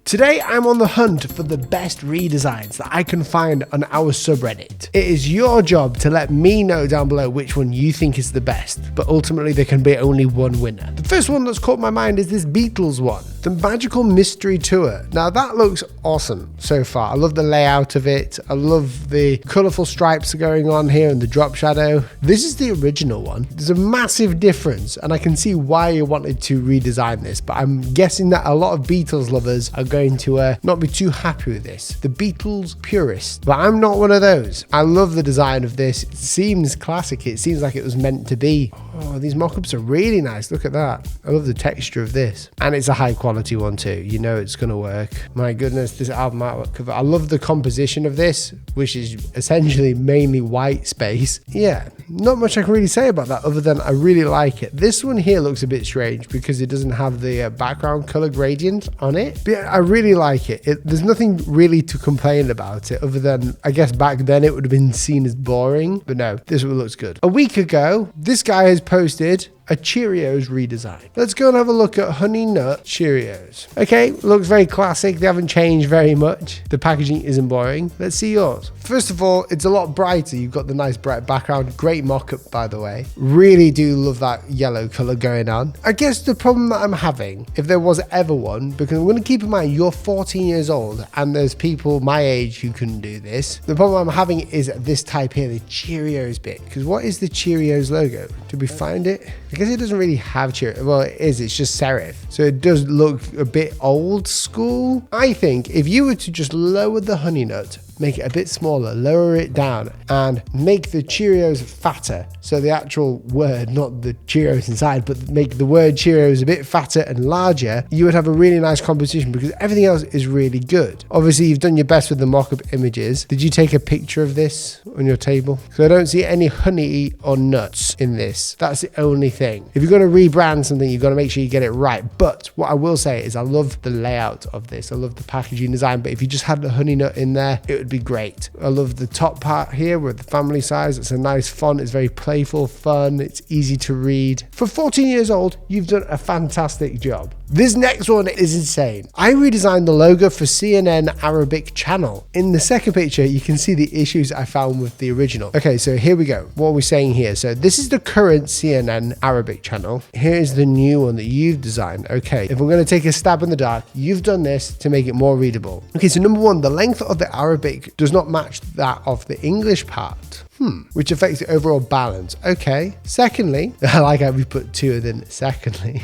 Today I'm on the hunt for the best redesigns that I can find on our subreddit. It is your job to let me know down below which one you think is the best, but ultimately there can be only one winner. The first one that's caught my mind is this Beatles one, the Magical Mystery Tour. Now that looks awesome so far. I love the layout of it. I love the colourful stripes going on here and the drop shadow. This is the original one. There's a massive difference and I can see why you wanted to redesign this, but I'm guessing that a lot of Beatles lovers are going to not be too happy with this. The Beatles purists, but I'm not one of those. I love the design of this. It seems classic. It seems like it was meant to be. Oh, these mock-ups are really nice. Look at that. I love the texture of this. And it's a high quality one too. You know it's going to work. My goodness, this album artwork cover. I love the composition of this, which is essentially mainly white space. Yeah, not much I can really say about that other than I really like it. This one here looks a bit strange because it doesn't have the background color gradient on it. But yeah, I really like it. There's nothing really to complain about it other than I guess back then it would have been seen as boring. But no, this one looks good. A week ago, this guy has posted a Cheerios redesign. Let's go and have a look at Honey Nut Cheerios. Okay, looks very classic. They haven't changed very much. The packaging isn't boring. Let's see yours. First of all, it's a lot brighter. You've got the nice bright background. Great mock-up, by the way. Really do love that yellow color going on. I guess the problem that I'm having, if there was ever one, because I'm going to keep in mind you're 14 years old and there's people my age who couldn't do this. The problem I'm having is this type here, the Cheerios bit. Because what is the Cheerios logo? Did we find it? I guess it doesn't really have Cheerios. Well, it is. It's just serif. So it does look a bit old school. I think if you were to just lower the honey nut, make it a bit smaller, lower it down, and make the Cheerios fatter. So the actual word, not the Cheerios inside, but make the word Cheerios a bit fatter and larger, you would have a really nice composition because everything else is really good. Obviously, you've done your best with the mock-up images. Did you take a picture of this on your table? So I don't see any honey or nuts in this. That's the only thing. If you're going to rebrand something, you've got to make sure you get it right. But what I will say is I love the layout of this. I love the packaging design, but if you just had the honey nut in there, it would be great. I love the top part here with the family size. It's a nice font. It's very playful, fun. It's easy to read. For 14 years old, you've done a fantastic job. This next one is insane. I redesigned the logo for CNN Arabic channel. In the second picture, you can see the issues I found with the original. Okay, so here we go. What are we saying here? So this is the current CNN Arabic channel. Here's the new one that you've designed. Okay, if we're going to take a stab in the dark, you've done this to make it more readable. Okay, so number one, the length of the Arabic does not match that of the English part. Which affects the overall balance. Okay. Secondly, I like how we put two and then secondly.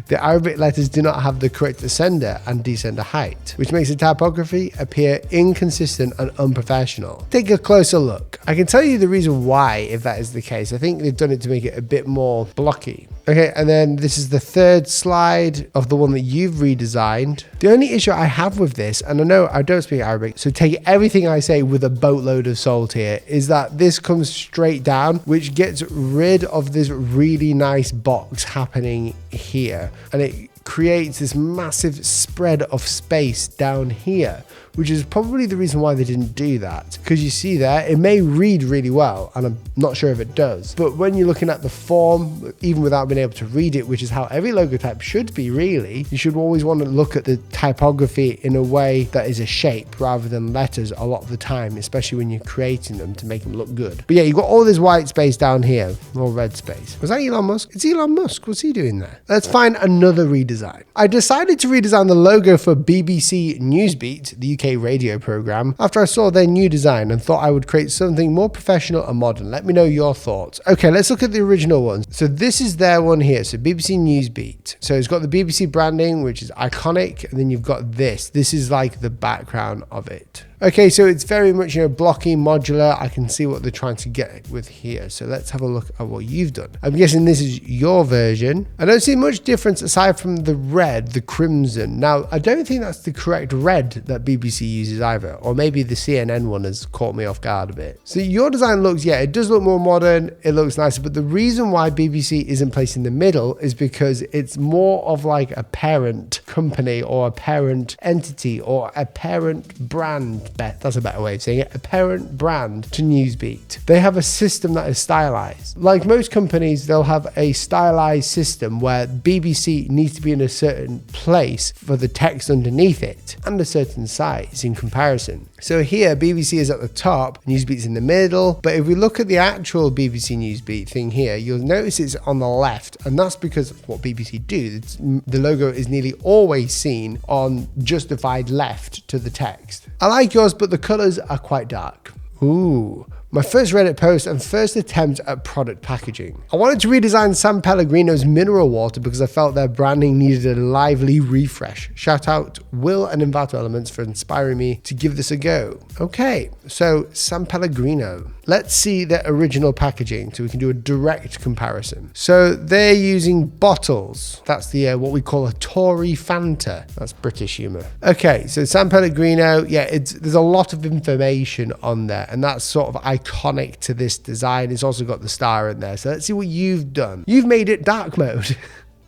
The Arabic letters do not have the correct ascender and descender height, which makes the typography appear inconsistent and unprofessional. Take a closer look. I can tell you the reason why if that is the case. I think they've done it to make it a bit more blocky. Okay, and then this is the third slide of the one that you've redesigned. The only issue I have with this, and I know I don't speak Arabic, so take everything I say with a boatload of salt here, is that this comes straight down, which gets rid of this really nice box happening here. And it creates this massive spread of space down here, which is probably the reason why they didn't do that. Because you see there, it may read really well, and I'm not sure if it does. But when you're looking at the form, even without being able to read it, which is how every logo type should be really, you should always want to look at the typography in a way that is a shape rather than letters a lot of the time, especially when you're creating them to make them look good. But yeah, you've got all this white space down here, or red space. Was that Elon Musk? It's Elon Musk. What's he doing there? Let's find another redesign. I decided to redesign the logo for BBC Newsbeat, the UK radio program, after I saw their new design and thought I would create something more professional and modern. Let me know your thoughts. Okay, let's look at the original ones. So this is their one here. So BBC Newsbeat. So it's got the BBC branding, which is iconic. And then you've got this. This is like the background of it. Okay, so it's very much, blocky, modular. I can see what they're trying to get with here. So let's have a look at what you've done. I'm guessing this is your version. I don't see much difference aside from the red, the crimson. Now, I don't think that's the correct red that BBC uses either. Or maybe the CNN one has caught me off guard a bit. So your design looks, yeah, it does look more modern. It looks nicer. But the reason why BBC isn't placed in the middle is because it's more of like a parent company or a parent entity or a parent brand that's a better way of saying it, a parent brand to Newsbeat. They have a system that is stylized. Like most companies, they'll have a stylized system where BBC needs to be in a certain place for the text underneath it and a certain size in comparison. So here, BBC is at the top, Newsbeat's in the middle, but if we look at the actual BBC Newsbeat thing here, you'll notice it's on the left, and that's because of what BBC do. The logo is nearly always seen on justified left to the text. I like yours, but the colors are quite dark. Ooh. My first Reddit post and first attempt at product packaging. I wanted to redesign San Pellegrino's mineral water because I felt their branding needed a lively refresh. Shout out Will and Invato Elements for inspiring me to give this a go. Okay, so San Pellegrino. Let's see their original packaging so we can do a direct comparison. So they're using bottles. That's the what we call a Tory Fanta. That's British humor. Okay, so San Pellegrino, yeah, there's a lot of information on there, and that's sort of iconic to this design. It's also got the star in there. So let's see what you've done. You've made it dark mode.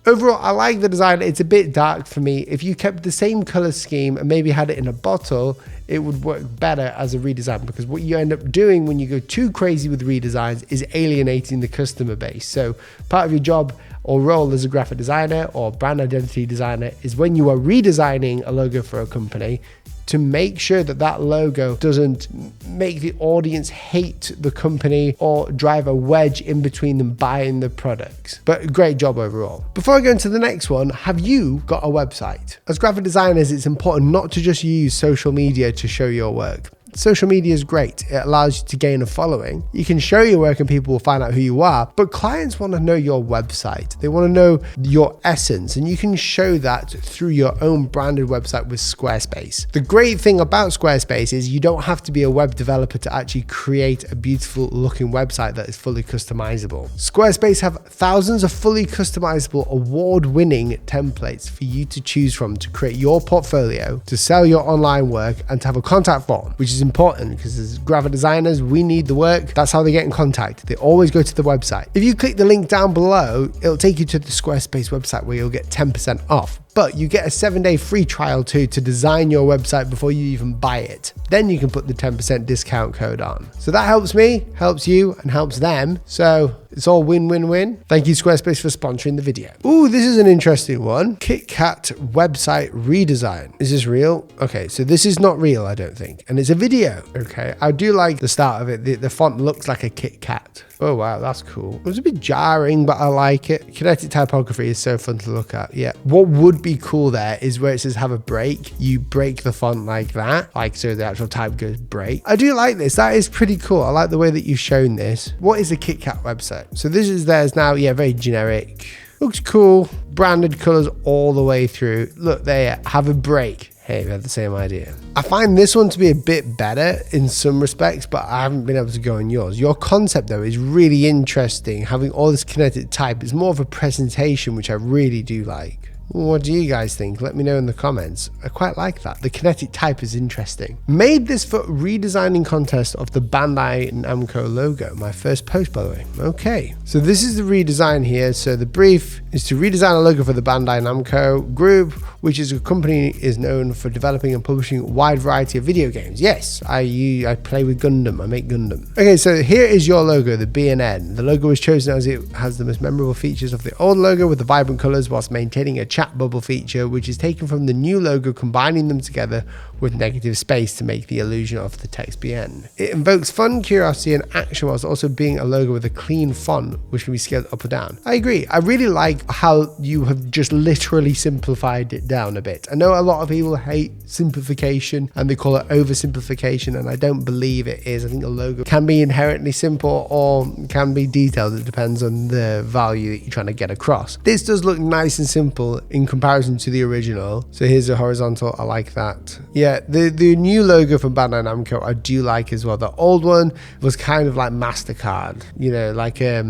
Overall, I like the design. It's a bit dark for me. If you kept the same color scheme and maybe had it in a bottle, it would work better as a redesign, because what you end up doing when you go too crazy with redesigns is alienating the customer base. So part of your job or role as a graphic designer or brand identity designer is when you are redesigning a logo for a company, to make sure that that logo doesn't make the audience hate the company or drive a wedge in between them buying the products. But great job overall. Before I go into the next one, have you got a website? As graphic designers, it's important not to just use social media to show your work. Social media is great. It allows you to gain a following. You can show your work and people will find out who you are, but clients want to know your website. They want to know your essence, and you can show that through your own branded website with Squarespace. The great thing about Squarespace is you don't have to be a web developer to actually create a beautiful looking website that is fully customizable. Squarespace have thousands of fully customizable award-winning templates for you to choose from to create your portfolio, to sell your online work, and to have a contact form, which is important because as graphic designers, we need the work. That's how they get in contact. They always go to the website. If you click the link down below, it'll take you to the Squarespace website where you'll get 10% off. But you get a 7-day free trial too to design your website before you even buy it. Then you can put the 10% discount code on. So that helps me, helps you, and helps them. So it's all win-win-win. Thank you, Squarespace, for sponsoring the video. Ooh, this is an interesting one. KitKat website redesign. Is this real? Okay, so this is not real, I don't think. And it's a video. Okay, I do like the start of it. The font looks like a KitKat. Oh, wow, that's cool. It was a bit jarring, but I like it. Kinetic typography is so fun to look at. Yeah. What would be cool there is where it says have a break. You break the font like that, like so the actual type goes break. I do like this. That is pretty cool. I like the way that you've shown this. What is a KitKat website? So this is theirs now. Yeah, very generic. Looks cool. Branded colors all the way through. Look there, have a break. Hey, we had the same idea. I find this one to be a bit better in some respects, but I haven't been able to go on yours. Your concept though is really interesting. Having all this kinetic type is more of a presentation, which I really do like. What do you guys think? Let me know in the comments. I quite like that. The kinetic type is interesting. Made this for redesigning contest of the Bandai Namco logo. My first post, by the way. Okay, so this is the redesign here. So the brief is to redesign a logo for the Bandai Namco group, which is a company is known for developing and publishing a wide variety of video games. Yes, I play with Gundam. I make Gundam. Okay, so here is your logo, the B and N. The logo was chosen as it has the most memorable features of the old logo with the vibrant colors whilst maintaining a chat bubble feature, which is taken from the new logo, combining them together with negative space to make the illusion of the text BN. It invokes fun, curiosity, and action whilst also being a logo with a clean font, which can be scaled up or down. I agree. I really like how you have just literally simplified it down a bit. I know a lot of people hate simplification and they call it oversimplification, and I don't believe it is. I think a logo can be inherently simple or can be detailed. It depends on the value that you're trying to get across. This does look nice and simple in comparison to the original. So here's a horizontal. I like that. Yeah, the new logo from Bandai Namco I do like as well. The old one was kind of like MasterCard, you know, like a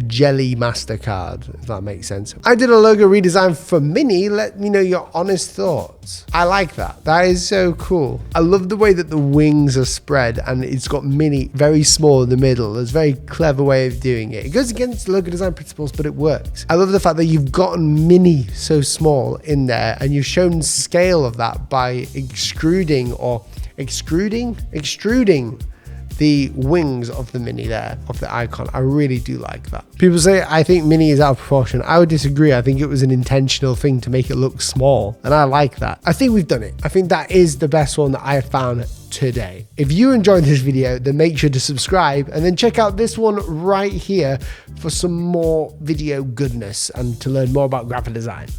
jelly MasterCard, if that makes sense. I did a logo redesign for Mini. Let me know your honest thoughts. I like that. That is so cool. I love the way that the wings are spread and it's got Mini very small in the middle. It's a very clever way of doing it. It goes against logo design principles, but it works. I love the fact that you've gotten Mini so small in there and you've shown scale of that by extruding or extruding the wings of the Mini there, of the icon. I really do like that. People say I think Mini is out of proportion. I would disagree. I think it was an intentional thing to make it look small, and I like that. I think we've done it. I think that is the best one that I have found today. If you enjoyed this video, then make sure to subscribe and then check out this one right here for some more video goodness and to learn more about graphic design.